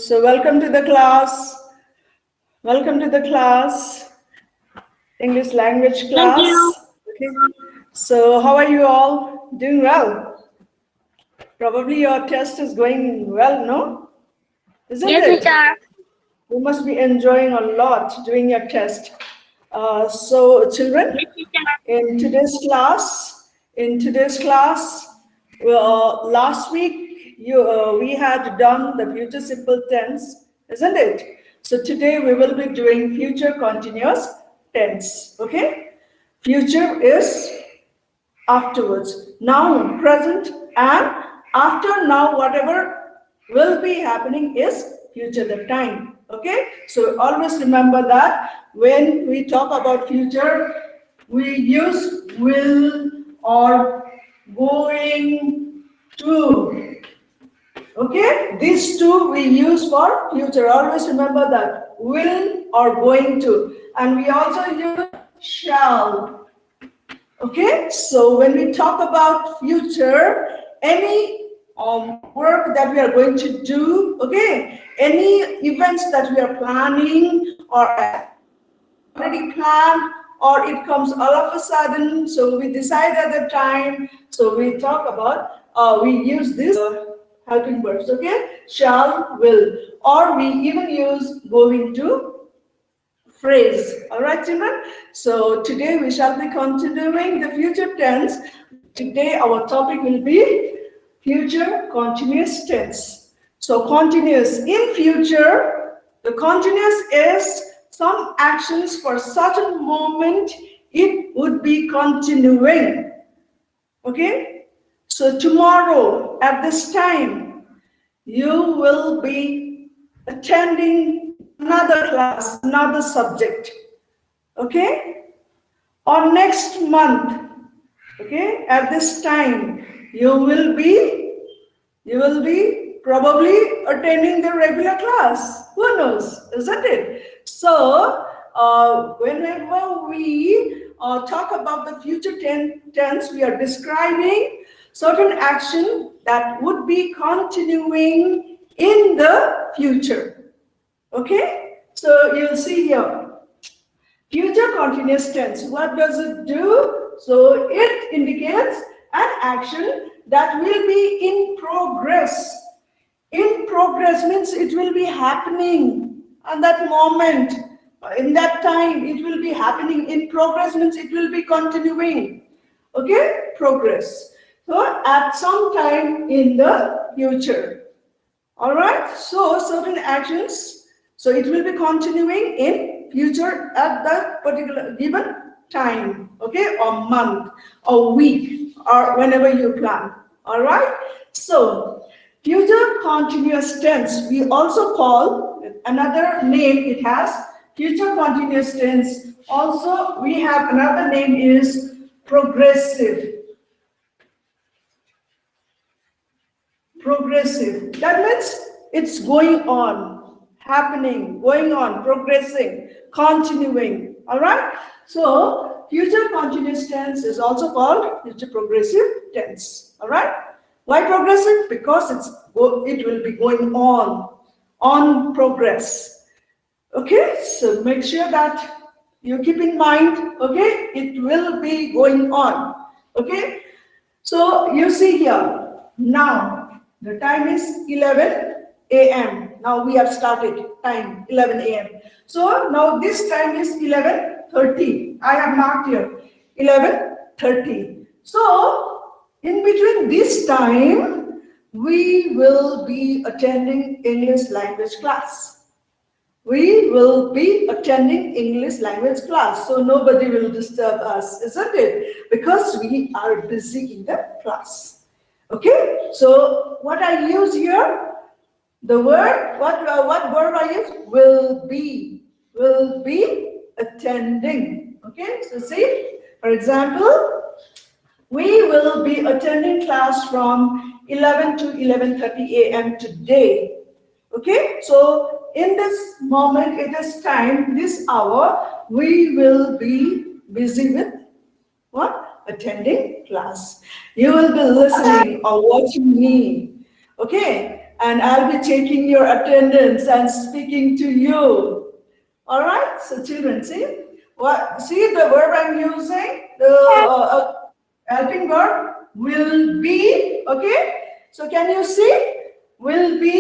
So welcome to the class. Welcome to the class. English language class. Thank you. Okay. So how are you all? Doing well? Probably your test is going well, no? Isn't Yes, it? teacher. You must be enjoying a lot doing your test. So children, Yes, teacher. in today's class, last week we had done the future simple tense, isn't it? So today we will be doing future continuous tense. Okay, future is afterwards, now, present, and after now, whatever will be happening is future, the time. Okay, so always remember that when we talk about future, we use will or going to. Okay, these two we use for future. Always remember that, will or going to, and we also use shall. Okay, so when we talk about future, any work that we are going to do, okay, any events that we are planning or already planned, or it comes all of a sudden, so we decide at the time, so we talk about, we use this helping verbs, okay, shall, will, or we even use going to phrase. All right, children? So today we shall be continuing the future tense. Today our topic will be future continuous tense. So continuous in future, the continuous is some actions for certain moment it would be continuing. Okay? So tomorrow at this time you will be attending another class, another subject, okay? Or next month, okay? At this time, you will be probably attending the regular class. Who knows, isn't it? So, whenever we talk about the future tense, we are describing certain action that would be continuing in the future. Okay? So you'll see here, future continuous tense. What does it do? So it indicates an action that will be in progress. In progress means it will be happening at that moment. In that time, it will be happening. In progress means it will be continuing. Okay? Progress. So at some time in the future. All right, so certain actions, so it will be continuing in future at the particular given time, okay, or month, or week, or whenever you plan. All right, so future continuous tense, we also call another name, it has future continuous tense. Also, we have another name is progressive. Progressive. That means it's going on, happening, going on, progressing, continuing. All right. So future continuous tense is also called future progressive tense. All right. Why progressive? Because it will be going on progress. Okay. So make sure that you keep in mind. Okay. It will be going on. Okay. So you see here now. The time is 11 a.m. Now we have started time 11 a.m. So now this time is 11:30. I have marked here 11:30. So in between this time, we will be attending English language class. We will be attending English language class. So nobody will disturb us, isn't it? Because we are busy in the class. Okay, so what I use here, the word, what verb I use? Will be attending. Okay, so see, for example, we will be attending class from 11 to 11:30 a.m. today. Okay, so in this moment, it is time, this hour, we will be busy with what? Attending class. You will be listening or watching me. Okay. and I'll be taking your attendance and speaking to you. All right, so children, see what? See the verb I'm using, the helping verb will be. Okay, so can you see? Will be.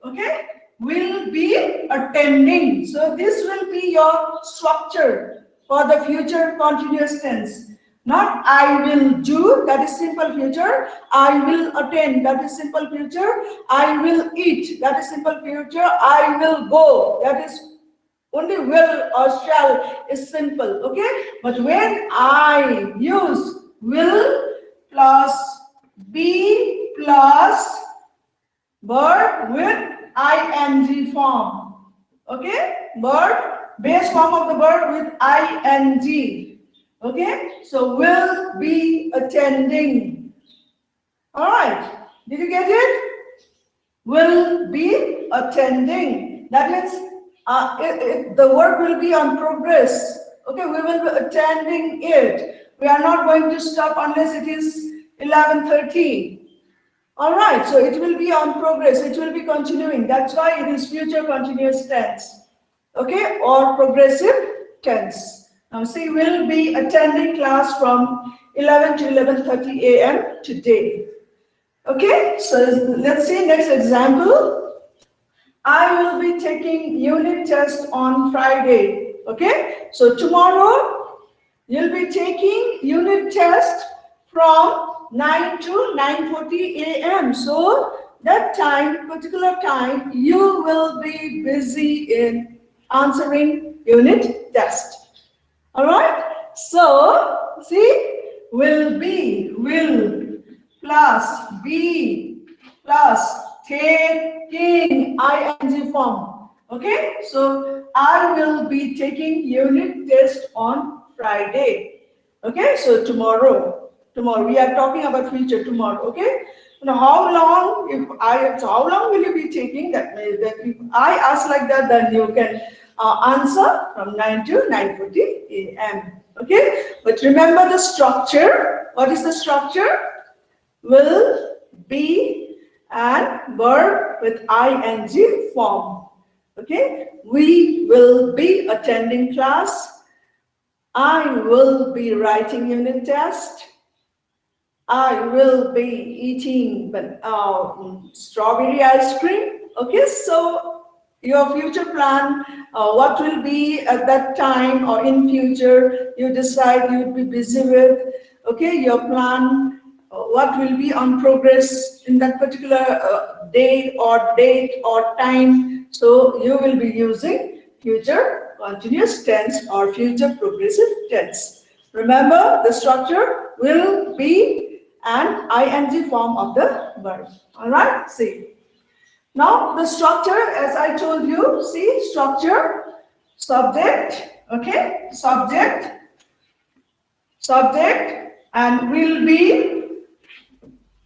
Okay, will be attending. So this will be your structure for the future continuous tense. Not I will do, that is simple future. I will attend, that is simple future. I will eat, that is simple future. I will go, that is only will or shall is simple, okay? But when I use will plus be plus verb with ing form, okay? Verb, base form of the verb with ing, okay? So will be attending. All right, did you get it? Will be attending. That means the work will be on progress. Okay, we will be attending it. We are not going to stop unless it is 11:30. All right, so it will be on progress. It will be continuing. That's why it is future continuous tense. Okay, or progressive tense. Now see, we'll be attending class from 11 to 11:30 a.m. today. Okay, so let's see next example. I will be taking unit test on Friday. Okay, so tomorrow you'll be taking unit test from 9 to 9:40 a.m. So that time, particular time, you will be busy in answering unit test. All right. So see, will be, will plus be plus taking ing form. Okay, so I will be taking unit test on Friday. Okay, so tomorrow we are talking about future tomorrow. Okay, now how long how long will you be taking? That means that if I ask like that, then you can answer from 9 to 9:40 a.m. Okay, but remember the structure. What is the structure? Will be and verb with ing form. Okay, we will be attending class. I will be writing unit test. I will be eating strawberry ice cream. Okay, so your future plan, what will be at that time or in future, you decide you'll be busy with. Okay, your plan, what will be on progress in that particular day or date or time. So you will be using future continuous tense or future progressive tense. Remember the structure will be and ing form of the verb. All right, see. Now the structure, as I told you, see structure, subject, okay, subject, and will be,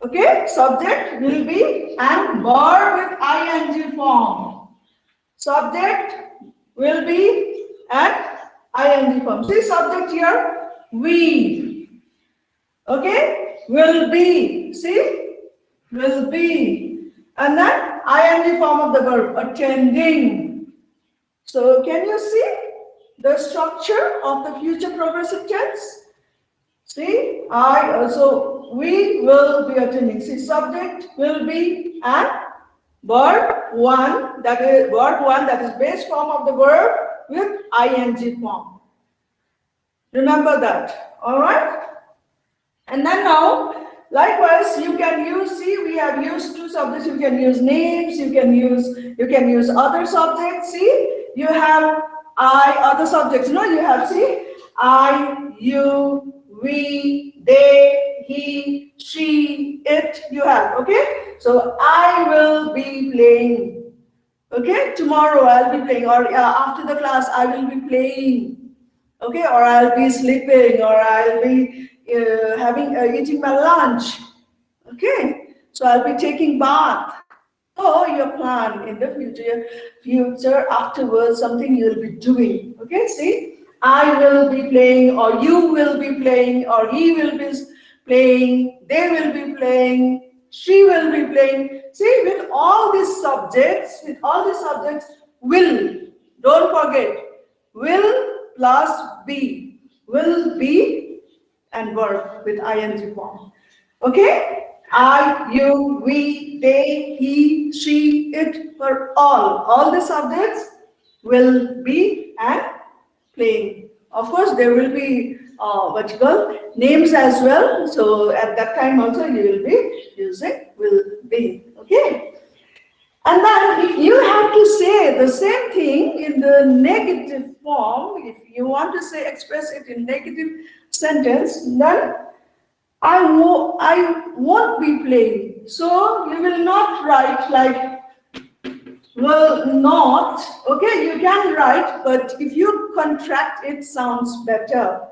okay, subject, will be, and verb with ing form. Subject, will be, and ing form. See subject here, we, okay, will be, see, will be, and then ing form of the verb, attending. So can you see the structure of the future progressive tense? See, so we will be attending. See, subject will be and verb one, that is base form of the verb with ing form. Remember that. All right. And then now, likewise, you can use. See, we have used two subjects. You can use names. You can use other subjects. See, you have other subjects. No, you have. See, I, you, we, they, he, she, it, you have. Okay, so I will be playing. Okay, tomorrow I'll be playing, or after the class I will be playing. Okay, or I'll be sleeping, or I'll be eating my lunch. Okay, so I'll be taking bath. So your plan in the future afterwards, something you'll be doing. Okay, see. I will be playing, or you will be playing, or he will be playing, they will be playing, she will be playing. See, with all these subjects, will, don't forget, will plus be, will be and verb with ing form. Okay? I, you, we, they, he, she, it, for all the subjects will be and playing. Of course, there will be what you call names as well. So at that time also you will be using will be. Okay. And then if you have to say the same thing in the negative form, if you want to say express it in negative sentence, then I won't be playing. So you will not write like will not. Okay, you can write, but if you contract it sounds better.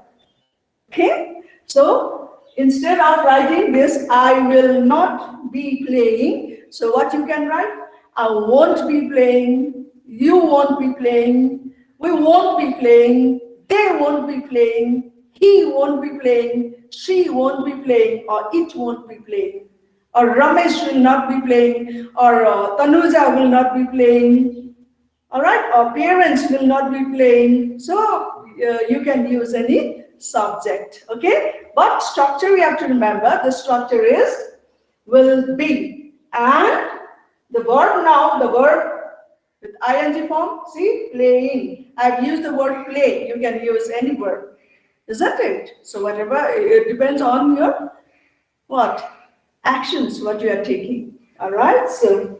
Okay, so instead of writing this, I will not be playing. So what you can write? I won't be playing. You won't be playing. We won't be playing. They won't be playing. He won't be playing. She won't be playing, or it won't be playing. Or Ramesh will not be playing, or Tanuja will not be playing. All right, or parents will not be playing. So you can use any subject. Okay, but structure we have to remember. The structure is will be, and the verb now, the verb with ing form. See, playing. I've used the word play. You can use any verb, isn't it? So whatever, it depends on your what actions, what you are taking. All right, so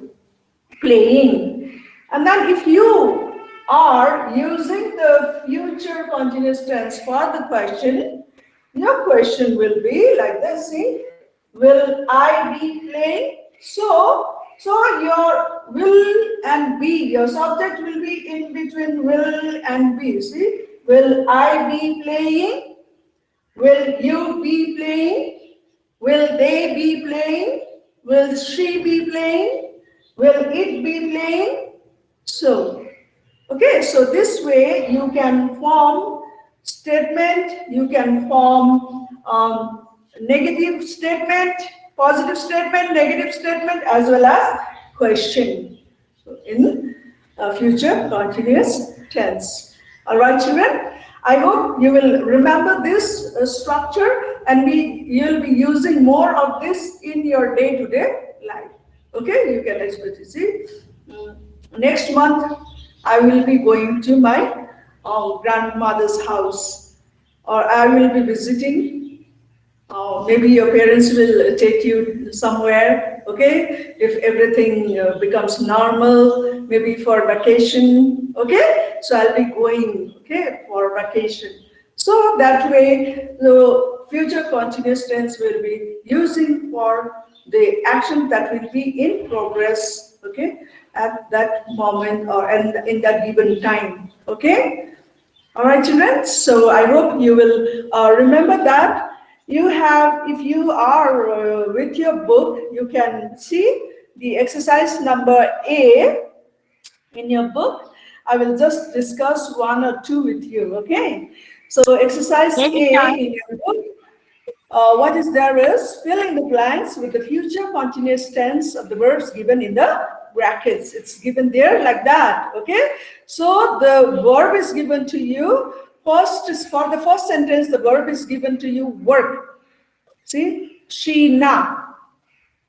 playing. And then if you are using the future continuous tense for the question, your question will be like this. See, will I be playing? So your will and be, your subject will be in between will and be. See, will I be playing? Will you be playing? Will they be playing? Will she be playing? Will it be playing? So, okay, so this way you can form statement, you can form negative statement, positive statement, negative statement, as well as question. So in future continuous tense. All right, children. I hope you will remember this structure, and you'll be using more of this in your day-to-day life. Okay, you can expect to see. Next month, I will be going to my grandmother's house, or I will be visiting. Maybe your parents will take you somewhere, okay? If everything becomes normal, maybe for vacation, okay? So I'll be going, okay, for vacation. So that way, the future continuous tense will be using for the action that will be in progress, okay, at that moment or in that given time, okay? All right, children. So I hope you will remember that. You have, if you are with your book, you can see the exercise number A in your book. I will just discuss one or two with you, okay? So exercise A in your book, what is there is fill in the blanks with the future continuous tense of the verbs given in the brackets. It's given there like that, okay? So the verb is given to you. First is for the first sentence, the verb is given to you, work. See, Sheena,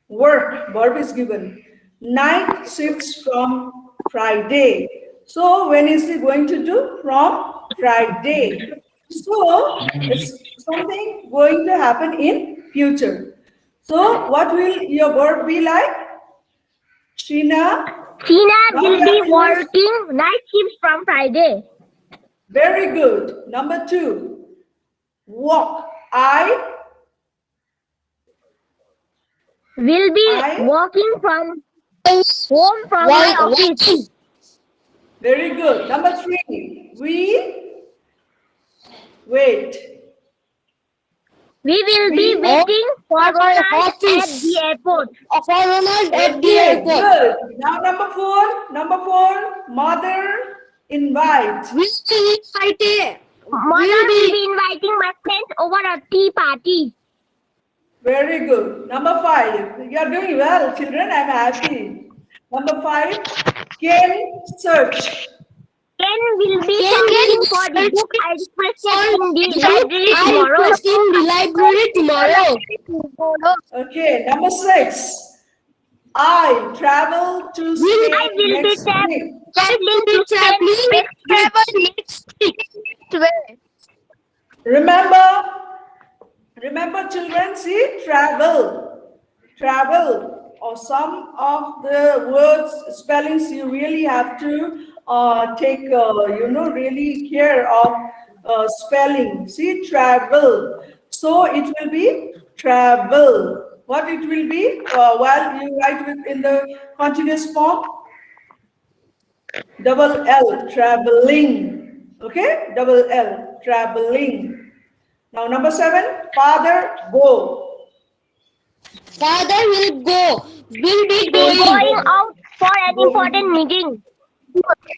work, verb is given. Night shifts from Friday. So when is he going to do? From Friday. So it's something going to happen in future. So what will your verb be like? Sheena will be working night shifts from Friday. Very good. Number 2, walk. I Will be working from home from my office. Very good. Number 3, we wait. We will be waiting for Ronald at the airport. Okay, good. Now number 4, mother invite. Mother will be inviting my friends over a tea party. Very good. Number 5. You are doing well, children. I'm happy. Number 5. Can search. Ken will be searching for the book I requested in the library tomorrow. Okay. Number 6. I travel to I Spain will be next week. traveling to Spain next week. Remember, children, see, travel, or some of the words, spellings, you really have to take, really care of spelling. See, travel. So it will be travel. What it will be while you write in the continuous form? Double L, traveling. Okay, double L, traveling. Now, number 7, father, go. Father will go. Will be Going going. out for an Go. important meeting.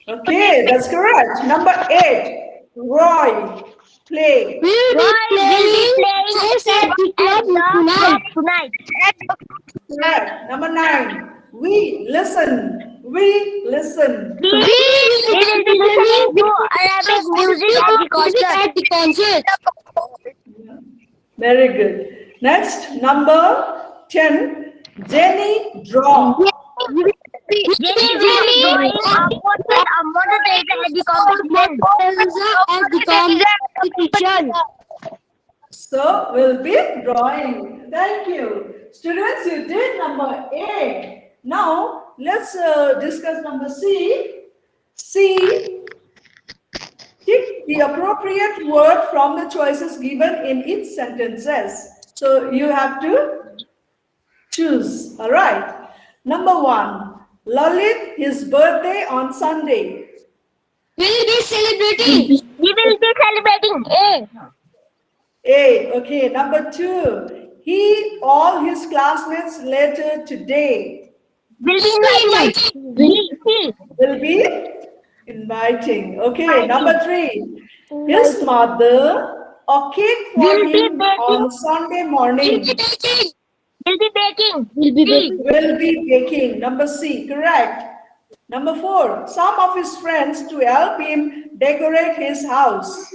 Okay, that's correct. Number 8, Roy, play. Will be Roy will be playing playing chess chess at the at club the tonight. club tonight. Correct. Number 9, we listen. We listen. We, We will we will be listening to Arabic music at the music concert. at the concert. Very good. Next, number 10, Jenny, draw. Jenny will be drawing a portrait of Mother Teresa at the competition. At the competition. So, we'll be drawing. Thank you. Students, you did number A. Now, let's discuss number C. C, pick the appropriate word from the choices given in each sentences. So, you have to choose. All right. Number 1, Lalit, his birthday on Sunday. Will be celebrating. We will be celebrating A. A. Okay. Number 2, he, all his classmates later today. Will be inviting. B. Will be inviting. Okay. Number 3, his mother, a cake for Will be him baking. on Sunday morning. Will be baking. Will be baking. Number C. Correct. Number 4, some of his friends to help him decorate his house.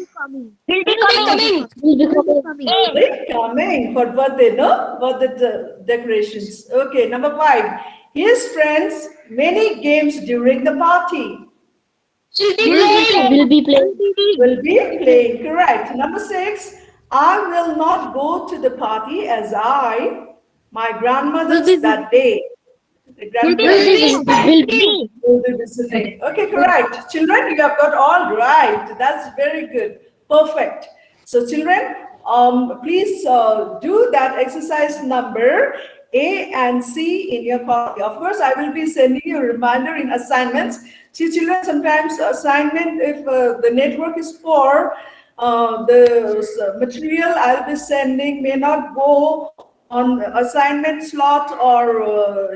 Will be coming. A. They coming for birthday, no? Birthday decorations. Okay, number 5. His friends, many games during the party. Will be playing. Will be playing. Correct. Number 6. I will not go to the party as my grandmother's that day. The Will be grandparents visiting. will be visiting. Okay, correct. Children, you have got all right. That's very good. Perfect. So, children, please do that exercise number A and C in your copy. Of course, I will be sending you a reminder in assignments. See, children, sometimes assignment, if the network is poor, the material I'll be sending may not go on assignment slot or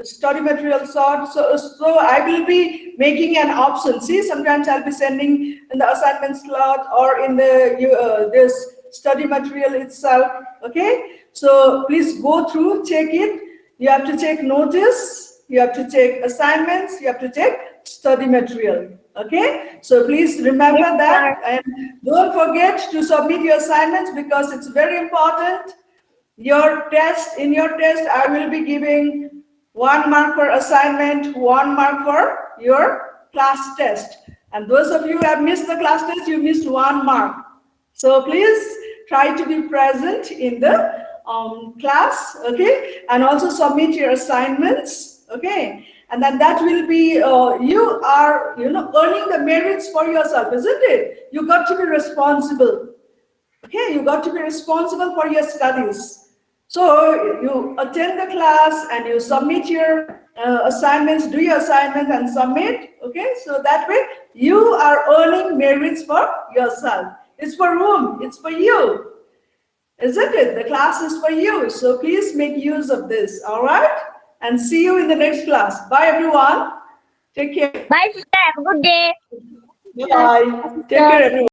study material slot. So I will be making an option. See, sometimes I'll be sending in the assignment slot or in the this study material itself. Okay, so please go through, check it. You have to take notice, you have to take assignments, you have to take study material. Okay, so please remember that, and don't forget to submit your assignments because it's very important. Your test, in your test, I will be giving 1 mark for assignment, 1 mark for your class test. And those of you who have missed the class test, you missed 1 mark. So please try to be present in the class, okay? And also submit your assignments, okay? And then that will be, you are, earning the merits for yourself, isn't it? You got to be responsible. Okay, you got to be responsible for your studies. So you attend the class and you submit your assignments, do your assignments and submit. Okay, so that way you are earning merits for yourself. It's for whom? It's for you. Isn't it? The class is for you. So please make use of this. All right? And see you in the next class. Bye, everyone. Take care. Bye, sister. Have a good day. Bye. Take care, everyone.